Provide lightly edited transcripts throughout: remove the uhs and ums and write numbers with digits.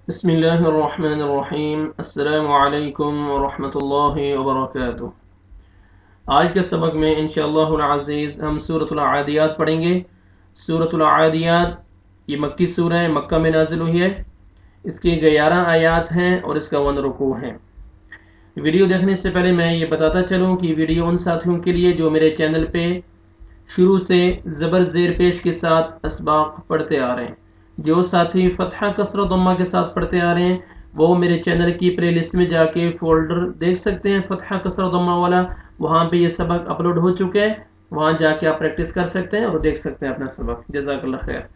बिस्मिल्लाहिर्रहमानिर्रहीम। अस्सलामुअलैकुम वरहमतुल्लाहि वबरकातुह। आज के सबक में इंशाअल्लाहुल अज़ीज़ हम सूरह अल आदियात पढ़ेंगे। सूरह अल आदियात ये मक्की सूरह है, मक्का में नाजिल हुई है। इसकी 11 आयात हैं और इसका 1 रुकू है। वीडियो देखने से पहले मैं ये बताता चलूँ कि वीडियो उन साथियों के लिए जो मेरे चैनल पे शुरू से ज़बर ज़ेर पेश के साथ असबाक पढ़ते आ रहे हैं। जो साथी फतहा कसरा दम्मा के साथ पढ़ते आ रहे हैं वो मेरे चैनल की प्ले लिस्ट में जाके फोल्डर देख सकते हैं, फतहा कसरा दम्मा वाला। वहाँ पे ये सबक अपलोड हो चुके हैं, वहाँ जाके आप प्रैक्टिस कर सकते हैं और देख सकते हैं अपना सबक। जज़ाकल्लाह खैर।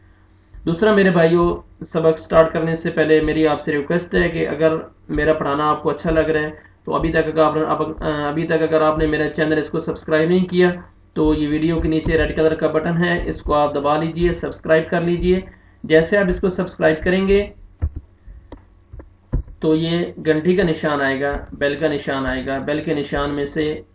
दूसरा मेरे भाइयों, सबक स्टार्ट करने से पहले मेरी आपसे रिक्वेस्ट है कि अगर मेरा पढ़ाना आपको अच्छा लग रहा है तो अभी तक अगर आपने मेरा चैनल इसको सब्सक्राइब नहीं किया तो ये वीडियो के नीचे रेड कलर का बटन है, इसको आप दबा लीजिए, सब्सक्राइब कर लीजिए। जैसे आप इसको सब्सक्राइब करेंगे तो ये घंटी का निशान आएगा, बेल का निशान आएगा। बेल के निशान में से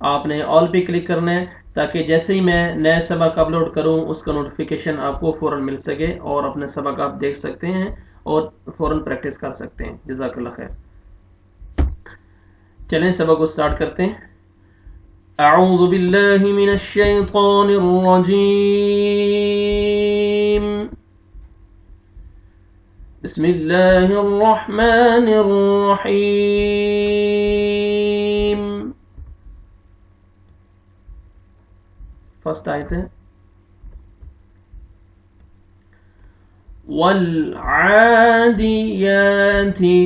आपने ऑल पे क्लिक करना है ताकि जैसे ही मैं नया सबक अपलोड करूं उसका नोटिफिकेशन आपको फौरन मिल सके और अपने सबक आप देख सकते हैं और फौरन प्रैक्टिस कर सकते हैं। जज़ाकल्लाह खैर। चलें सबक को स्टार्ट करते हैं। अऊज़ु बिल्लाहि मिनश शैतानिर रजीम। बिस्मिल्लाहिर्रहमानिर्रहीम। फर्स्ट आयत है वल आदियाति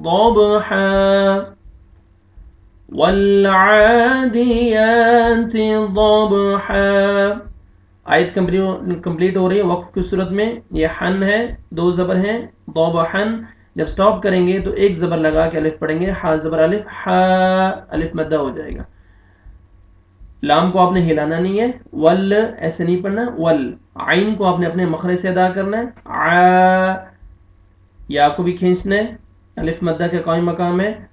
ضبحا والعاديات ضبحا। आयत कंप्लीट हो रही है वक्फ की सूरत में। ये हन है, 2 ज़बर हैं, ضبحن। जब स्टॉप करेंगे तो एक ज़बर लगा के अलिफ पढ़ेंगे, हा ज़बर अलिफ, हा अलिफ मद्दा हो जाएगा। लाम को आपने हिलाना नहीं है, वल ऐसे नहीं पढ़ना, वल। आइन को आपने अपने मखरे से अदा करना है, आ। या को भी खींचना है, अलिफ मद्दा के कायम मकाम है।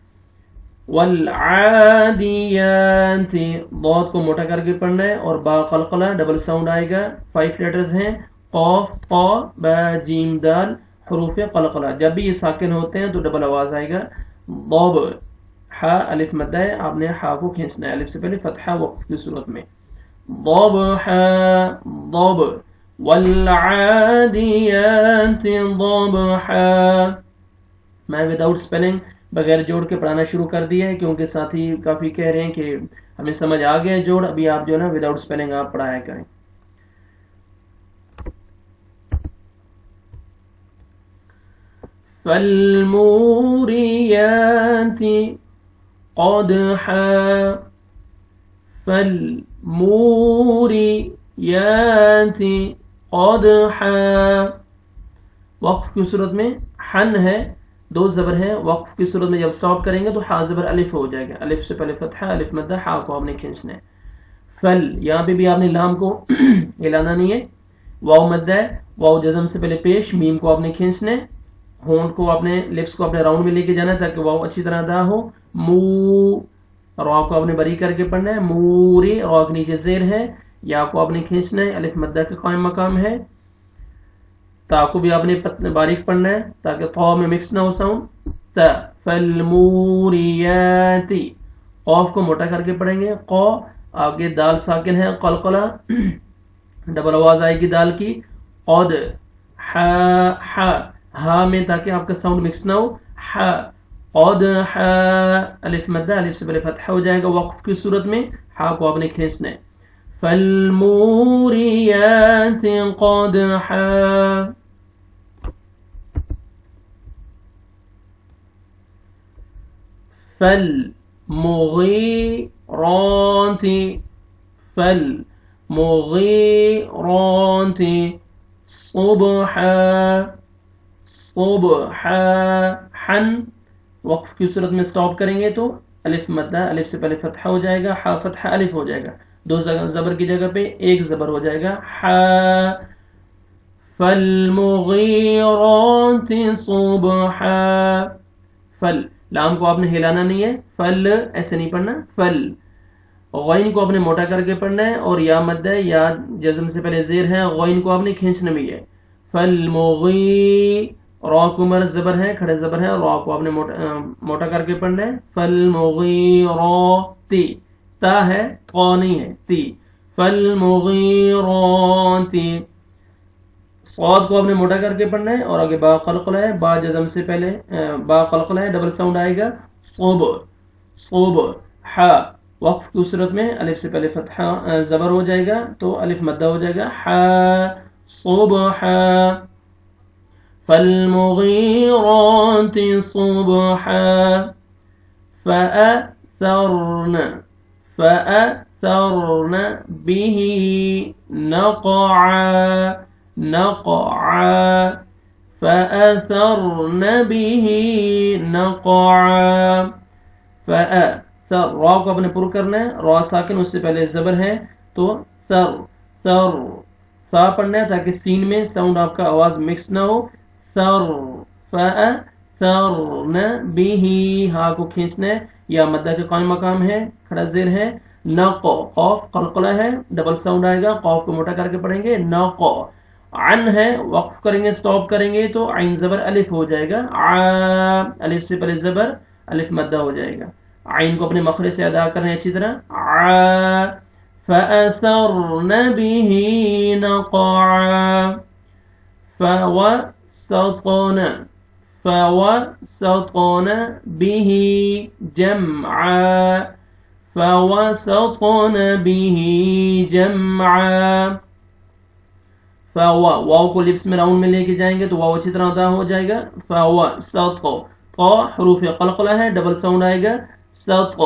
वल आदियात, दौद को मोटा करके पढ़ना है और बा कलकला डबल साउंड आएगा। 5 लेटर्स हैं, क़ाफ क़ा बा जीम दाल, हुरूफ कलकला। जब भी ये साकिन होते हैं तो डबल आवाज आएगा। ضب, हा अलिफ मद्दा है, आपने हा को खींचना है, अलिफ से पहले फतहा वक्फ की सूरत में। ضبحا ضب والعاديات ضبحا। मैं विदाउट स्पेलिंग बगैर जोड़ के पढ़ाना शुरू कर दिया है क्योंकि साथी काफी कह रहे हैं कि हमें समझ आ गया जोड़। अभी आप जो है ना विदाउट स्पेलिंग आप पढ़ाया करें। फल्मूरियाति क़दहा फल्मूरियाति क़दहा। वक्फ की सूरत में हन है, 2 ज़बर हैं। वक्फ की सूरत में जब स्टॉप करेंगे तो हा ज़बर अलिफ हो जाएगा, अलिफ से पहले फतहा, अलिफ मद्दा, हा को आपने खींचना है। फल, यहाँ पे भी आपने लाम को हिलाना नहीं है। वाव मद्दा है, वाव जज़म से पहले पेश, मीम को आपने खींचना है, होंठ को आपने, लिप्स को अपने राउंड में लेके जाना है ताकि वाव अच्छी तरह अदा हो। मू, रा को आपने बरी करके पढ़ना है, मूरी, रा के नीचे ज़ेर है, या को आपने खींचना है, अलिफ मद्दा के कायम मकाम है। ता को भी आपने बारीक पढ़ना है ताकि ता में मिक्स ना हो साउंड। ता फल्मूरियाति, क़ाफ को मोटा करके पढ़ेंगे, क़ा, आगे दाल साकिन है, कलकला डबल आवाज आएगी दाल की। क़द, हा में ताकि आपका साउंड मिक्स ना हो, हा क़द हा अलिफ मद्दा, अलिफ से पहले फतहा हो जाएगा। वक्फ की सूरत में हा को आपने खींचना है। फल्मूरियात क़दहा फल्मुग़ीरात सुबहा सुबहा। हन वक्फ की सूरत में स्टॉप करेंगे तो अलिफ मद्दा, अलिफ से पहले फतहा हो जाएगा, हा फतहा अलिफ हो जाएगा, 2 ज़बर की जगह पे 1 ज़बर हो जाएगा, हा। फल्मुग़ीरात सुबहा। फल, लाम को आपने हिलाना नहीं है, फल ऐसे नहीं पढ़ना, फल। غین کو آپ نے موٹا کر کے پڑھنا ہے، اور یا مد ہے یا جزم سے پہلے زیر ہے، غین کو آپ نے کھینچنا بھی ہے. فالمغی، را کو مر زبر ہے، کھڑے زبر ہے، را کو آپ نے موٹا کر کے پڑھنا ہے. فالمغیراتی، تا ہے قا نہیں ہے، تی. فالمغیراتی، صاد کو آپ نے موٹا کر کے پڑھنا ہے، اور آگے با قلقلہ ہے، با جزم سے پہلے با قلقلہ ہے، ڈبل ساؤنڈ آئے گا. صوب، صوب. ح، وقف کی صورت میں الف سے پہلے فتحہ زبر ہو جائے گا تو الف مدہ ہو جائے گا. ح، صبح. فالمغیرات صبحا. فأثرن، فأثرن به نقعا، نقعا. فأثرن به نقعا. را کو اپنے پر کرنا ہے، را ساکن اس سے پہلے زبر ہے تو ثر، ثر. سا پڑھنا ہے تاکہ سین میں ساؤنڈ آپ کا آواز مکس نہ ہو. ثر، فأثرن به، ہا کو کھینچنا ہے، یا مدہ کے قائم مقام ہے، کھڑا زیر ہے. نق، قاف قلقلہ ہے، ڈبل ساؤنڈ آئے گا، قاف کو موٹا کر کے پڑھیں گے. نق. عن ہے، وقف کریں گے سٹاپ کریں گے تو عین زبر الف ہو جائے گا. الف سے پہلے زبر، الف مدہ ہو جائے گا. عین کو اپنے مخرج سے ادا کریں اچھی طرح. فأثرن به نقعا. فوسطن، فوسطن به جمعا. فوسطن به جمعا. واو کو لپس میں راؤنڈ میں لے کے جائیں گے تو واو اچھی طرح ادا ہو جائے گا. فوسط، قا حروف قلقلہ ہے، ڈبل ساؤنڈ آئے گا. سط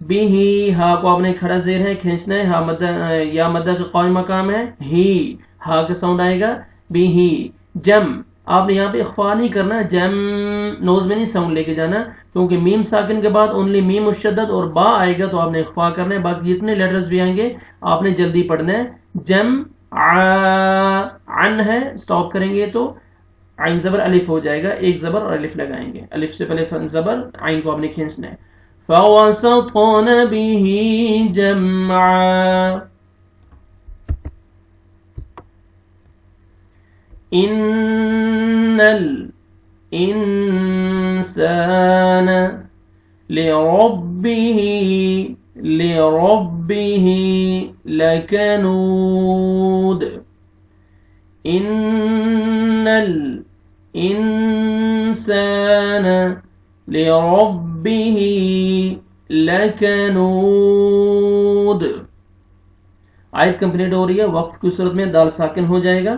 به، ہا کو آپ نے کھڑا زیر ہے کھینچنا ہے، ہا مدہ یا مدہ کا قائم مقام ہے. ہی، ہا کا ساؤنڈ آئے گا. به جم، آپ نے یہاں پہ اخفا نہیں کرنا، جم نوز میں نہیں ساؤنڈ لے کے جانا، کیونکہ میم ساکن کے بعد اونلی میم مشدد اور با آئے گا تو آپ نے اخفا کرنا ہے. باقی جتنے لیٹرز بھی آئیں گے آپ نے جلدی پڑھنا ہے. جم عن ہے، سٹاپ کریں گے تو عین زبر الف ہو جائے گا، ایک زبر اور الف لگائیں گے، الف سے پہلے زبر، عین کو آپ نے کھینچنا ہے. فوسطن به جمعا. ان الانسان لربه، لربه لکنود. ان الانسان لربه لکنود. آیت کمپلیٹ ہو رہی ہے، وقف کی صورت میں دال ساکن ہو جائے گا.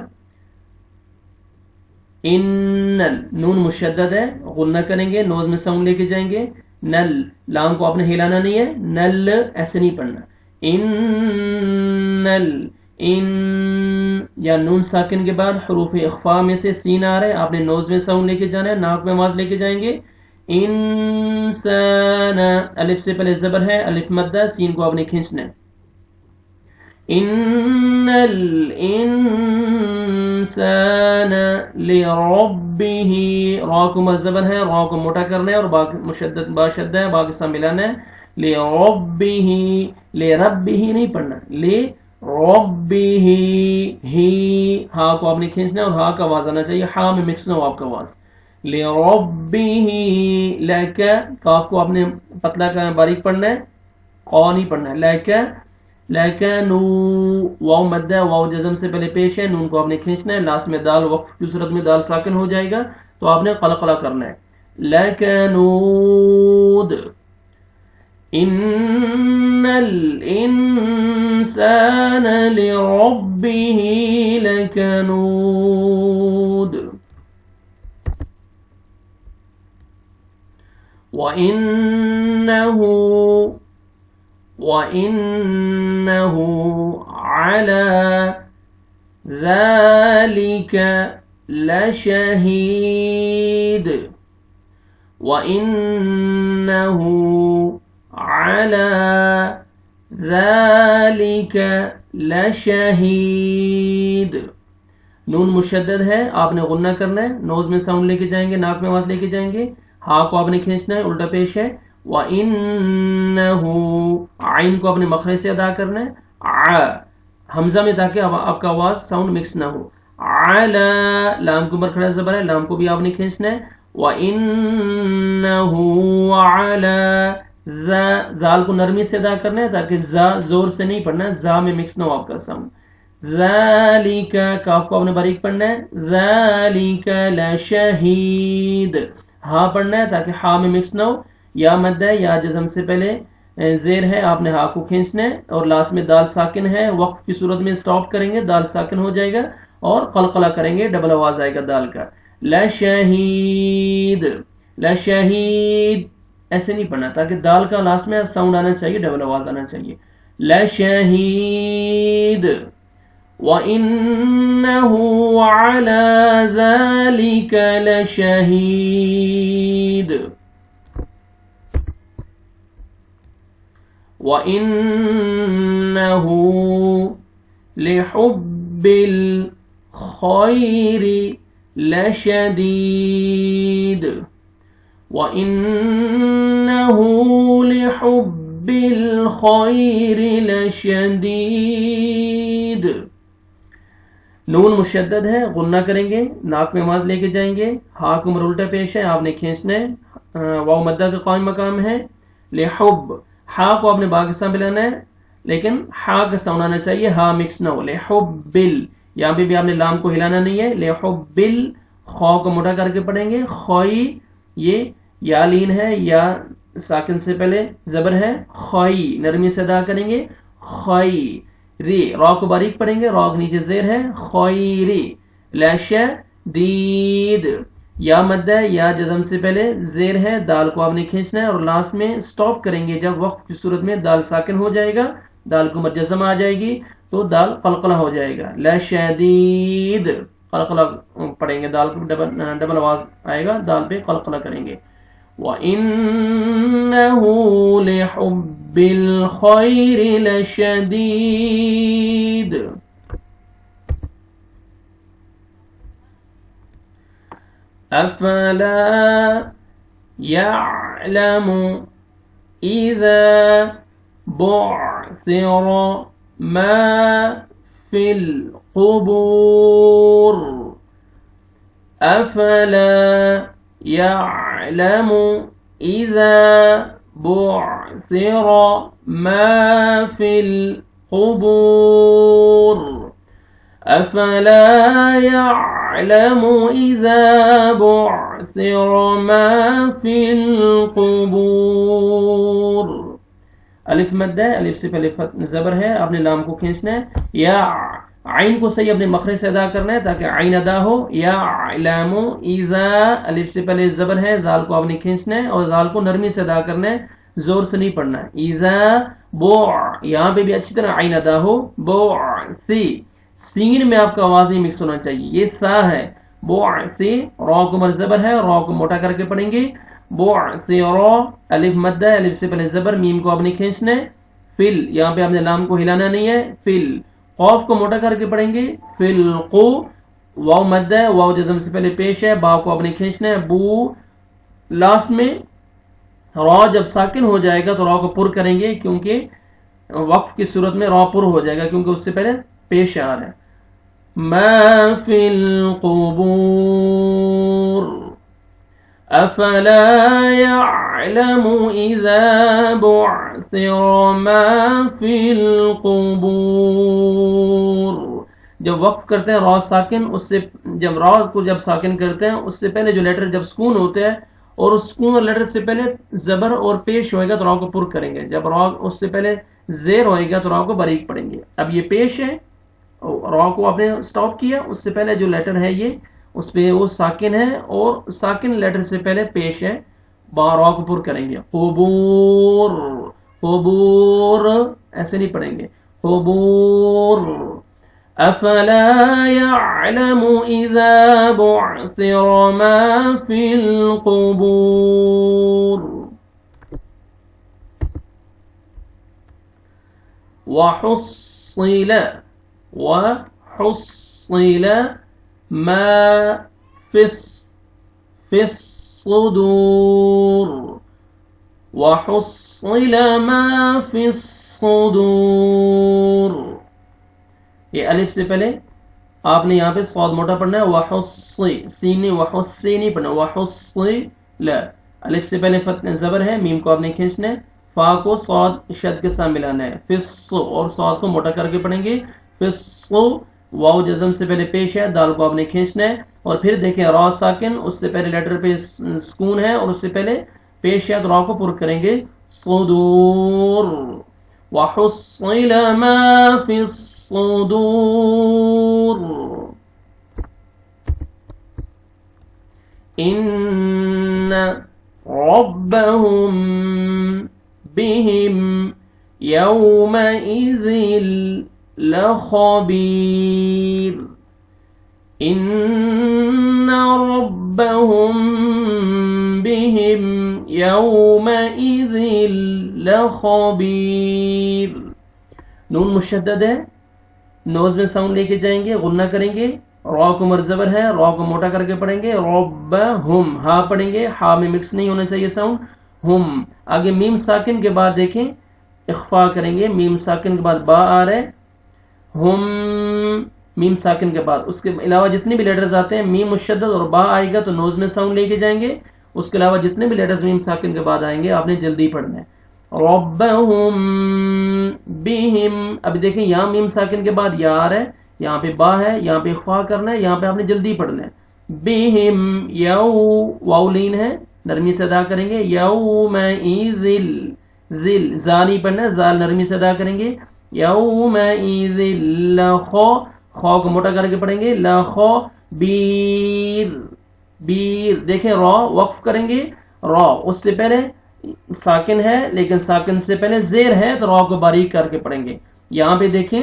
ان، نون مشدد ہے، غنہ کریں گے، نوز میں ساؤنڈ لے کے جائیں گے. نل، لام کو آپ نے ہلانا نہیں ہے، نل ایسے نہیں پڑھنا. ان، ان، یا نون ساکن کے بعد حروف اخفا میں سے سین آ رہا ہے، آپ نے نوز میں ساؤنڈ لے کے جانا ہے، ناک میں آواز لے کے جائیں گے. انسان، الف سے پہلے زبر ہے، الف مدہ، سین کو آپ نے کھینچنا ہے. ان الانسان لربه، را کو مزبر ہے، را کو موٹا کرنا ہے اور با مشدد با شدہ ہے، با کے ساتھ ملانا ہے. لربه، لربه نہیں پڑھنا، لربه، ہی، ہا کو آپ نے کھینچنا ہے اور ہا کا آواز آنا چاہیے، ہا میں مکس نہ ہو آپ کا آواز. لربه لک، کاف کو آپ نے پتلا کا باریک پڑھنا ہے، قا نہیں پڑھنا ہے. لک، لکنو، واو مدہ، واو جزم سے پہلے پیش ہے، نون کو آپ نے کھینچنا ہے، لاسٹ میں دال وقف کی صورت میں دال ساکن ہو جائے گا تو آپ نے قلقلہ کرنا ہے. لکنود. ان الانسان لربه لکنود. وَإِنَّهُ عَلَى ذَلِكَ لَشَهِيدٌ. وَإِنَّهُ عَلَى ذَلِكَ لَشَهِيدٌ. نون مشدد ہے، آپ نے غنہ کرنا ہے، نوز میں ساؤنڈ لے کے جائیں گے، ناک میں آواز لے کے جائیں گے، ہا کو آپ نے کھینچنا ہے، الٹا پیش ہے. वइन्नहु, आइन को अपने मखरज से अदा करना है, आ हमजा में, ताकि आपका आवाज साउंड मिक्स ना हो। अला, लाम को ऊपर खड़ा ज़बर है, लाम को भी आपने खींचना है। वइन्नहु अला, जाल को नरमी से अदा करना है, ताकि जा जोर से नहीं पढ़ना है, जा में मिक्स ना हो आपका साउंड। ज़ालिका, काफ को आपने बारीक पढ़ना है। ज़ालिका लशहीद, हा पढ़ना है ताकि हा में मिक्स ना हो। या मद है, या जज़म से पहले जेर है, आपने हा को खींचना है, और लास्ट में दाल साकिन है, वक्फ की सूरत में स्टॉप करेंगे, दाल साकिन हो जाएगा, और कलकला करेंगे, डबल आवाज आएगा दाल का। लशहीद, लशहीद ऐसे नहीं पढ़ना, ताकि दाल का लास्ट में साउंड आना चाहिए, डबल आवाज आना चाहिए। लशहीद वइन्नहु अला ज़ालिका लशहीद, वइन्नहु लिहुब्बिल खैरि लशदीद, वइन्नहु लिहुब्बिल खैरि लशदीद। नून मुशद्दद है, गुन्ना करेंगे, नाक में आवाज लेके जाएंगे, हा को उम्र उल्टा पेश है, आपने खींचना है, वाव मद्दा का कायम मकाम है। लिहुब, हा को आपने बा के साथ मिलाना है, लेकिन हा का साउंड आना चाहिए, हा मिक्स ना हो। लिहुब्बिल, यहाँ पे भी आपने लाम को हिलाना नहीं है। लिहुब्बिल, खौ को मोटा करके पढ़ेंगे, खोई, ये या लीन है, या साकिन से पहले जबर है, खोई नरमी से अदा करेंगे, खोई री, रॉ को बारीक पढ़ेंगे, रॉ के नीचे जेर है, खोईरी। लशदीद, या मद है, या जज़म से पहले जेर है, दाल को आपने खींचना है, और लास्ट में स्टॉप करेंगे, जब वक्फ की सूरत में दाल साकिन हो जाएगा, दाल को मजज़म आ जाएगी, तो दाल कलकला हो जाएगा। लशदीद, कलकला पढ़ेंगे, दाल को डबल आवाज आएगा, दाल पे कलकला करेंगे। वइन्नहु लिहुब्बिल खैरि लशदीद। अफला यअलमु इज़ा बुअसिरा मा फिल क़ुबूर। अफला यअलमु इज़ा बुअसिरा मा फिल क़ुबूर। अफला यअलमु इज़ा बुअसिरा मा फिल क़ुबूर। अलिफ मद है, अलिफ से पहले जबर है, आपने लाम को खींचना है। या आइन को सही अपने मखरज से अदा करना है, ताकि आइन अदा हो। या इलामु इज़ा, अलिफ से पहले जबर है, जाल को आपने खींचना है, और जाल को नरमी से अदा करना है, जोर से नहीं पढ़ना है। इज़ा बो, यहाँ पे भी अच्छी तरह आइन अदा हो। बो सी, सीन में आपका आवाज नहीं मिक्स होना चाहिए, ये सा है। बो सी, रॉ को मर जबर है, रॉ को मोटा करके पढ़ेंगे। बो सी रॉ, अलिफ मद है, अलिफ से पहले जबर, मीम को आपने खींचना है। फिल, यहाँ पे आपने लाम को हिलाना नहीं है। फिल, खौफ को मोटा करके पढ़ेंगे। फिल को, वाव मद है, वाव जज़म से पहले पेश है, बा को आपने खींचना है। बू, लास्ट में रॉ जब साकिन हो जाएगा तो रॉ को पुर करेंगे, क्योंकि वक्फ की सूरत में रॉ पुर हो जाएगा, क्योंकि उससे पहले पेश आ रहा है। मा फिल क़ुबूर। अफला यअलमु इज़ा बुअसिरा मा फिल क़ुबूर। जब वक्फ करते हैं रॉ साकिन, उससे जब रॉ को जब साकिन करते हैं, उससे पहले जो लेटर जब सुकून होते हैं, और उस सुकून और लेटर से पहले जबर और पेश होएगा तो रॉ को पुर करेंगे। जब रॉ उससे पहले जेर होएगा तो रॉ को बारीक पढ़ेंगे। अब ये पेश है, रॉ को आपने स्टॉप किया, उससे पहले जो लेटर है ये उस पे वो साकिन है, और साकिन लेटर से पहले पेश है, रॉ को पुर करेंगे। क़ुबूर, क़ुबूर ऐसे नहीं पढ़ेंगे। क़ुबूर। अफला यअलमु इज़ा बुअसिरा मा फिल क़ुबूर। वहुस्सिल, वहुस्सिल मा फिस सुदूर। وحصل ما في الصدور. یہ الف سے پہلے آپ نے یہاں پہ صاد موٹا پڑھنا ہے، وحصی سین وحصی نہیں پڑھنا، وحصل. الف سے پہلے زبر ہے، میم کو آپ نے کھینچنا ہے، فا کو صاد شد کے ساتھ ملانا ہے، فص اور صاد کو موٹا کر کے پڑھیں گے، فص. واو جزم سے پہلے پیش ہے، دال کو آپ نے کھینچنا ہے، اور پھر دیکھیں را ساکن، اس سے پہلے لیٹر پہ سکون ہے اور اس سے پہلے پیش ہے، تو را کو پر کریں گے، صدور. وحصل ما في الصدور. إن ربهم بهم يومئذ لخبير. إن ربهم بهم يومئذ لخبير. نون مشدد ہے، نوز میں ساؤنڈ لے کے جائیں گے، غنہ کریں گے، را کو مرزبر ہے، را کو موٹا کر کے پڑھیں گے، ربہم ہا پڑھیں گے، ہا میں مکس نہیں ہونا چاہیے ساؤنڈ، ہم. آگے میم ساکن کے بعد دیکھیں اخفا کریں گے، میم ساکن کے بعد با آ رہا ہے، ہم میم ساکن کے بعد. اس کے علاوہ جتنے بھی لیٹرز آتے ہیں میم مشدد اور با آئے گا تو نوز میں ساؤنڈ لے کے جائیں گے. اس کے علاوہ جتنے بھی لیٹرز میم ساکن کے بعد آئیں گے آپ نے جلدی پڑھنا ہے. ربہم بہم. ابھی دیکھیں یہاں میم ساکن کے بعد یا آ رہا ہے، یہاں پہ با ہے، یہاں پہ اخفا کرنا ہے، یہاں پہ آپ نے جلدی پڑھنا ہے. بہم یو واو لین ہے، نرمی سے ادا کریں گے، یومئذ ذل زا نہیں پڑھنا ہے، زال نرمی سے ادا کریں گے، یومئذ لخو خو کو موٹا کر کے پڑھیں گے، لخبیر بیر. دیکھیں را وقف کریں گے، را اس سے پہلے ساکن ہے لیکن ساکن سے پہلے زیر ہے تو را کو باریک کر کے پڑھیں گے. یہاں پہ دیکھیں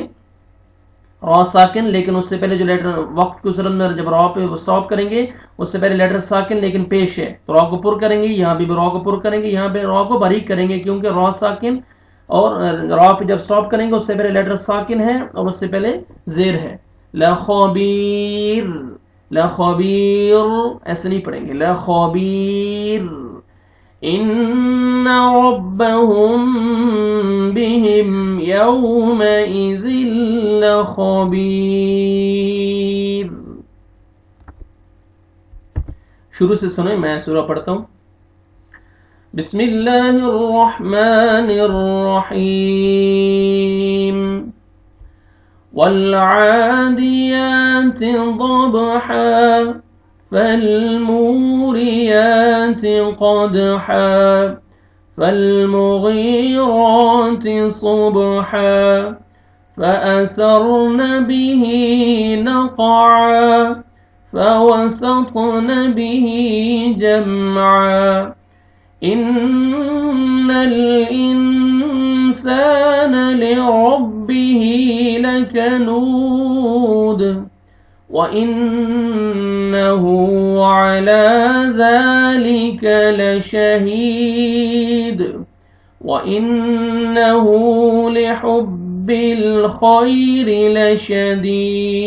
را ساکن لیکن اس سے پہلے جو لیٹر وقف کی صورت میں جب را پہ سٹاپ کریں گے اس سے پہلے لیٹر ساکن لیکن پیش ہے تو را کو پر کریں گے، یہاں بھی را کو پر کریں گے، یہاں پہ را کو باریک کریں گے کیونکہ را ساکن اور را پہ جب سٹاپ کریں گے اس سے پہلے لیٹر ساکن ہے اور اس سے پہلے زیر ہے. لخبیر لخبیر ایسے نہیں پڑھیں گے، لخبیر. ان ربهم بهم يومئذ لخبیر. شروع سے سنیں، میں سورہ پڑھتا ہوں. بسم اللہ الرحمن الرحیم. والعادیات ضبحا فالموریات قدحا فالمغیرات صبحا فأثرن به نقعا فوسطن به جمعا. إن الإنسان لربه لكنود وإنه على ذلك لشهيد وإنه لحب الخير لشديد.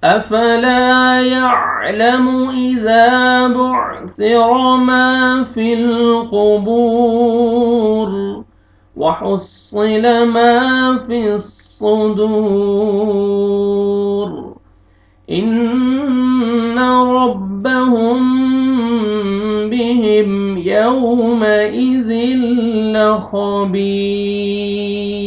أفلا يعلم إذا بعثر ما في القبور وحصل ما في الصدور. إن ربهم بهم يومئذ لخبير.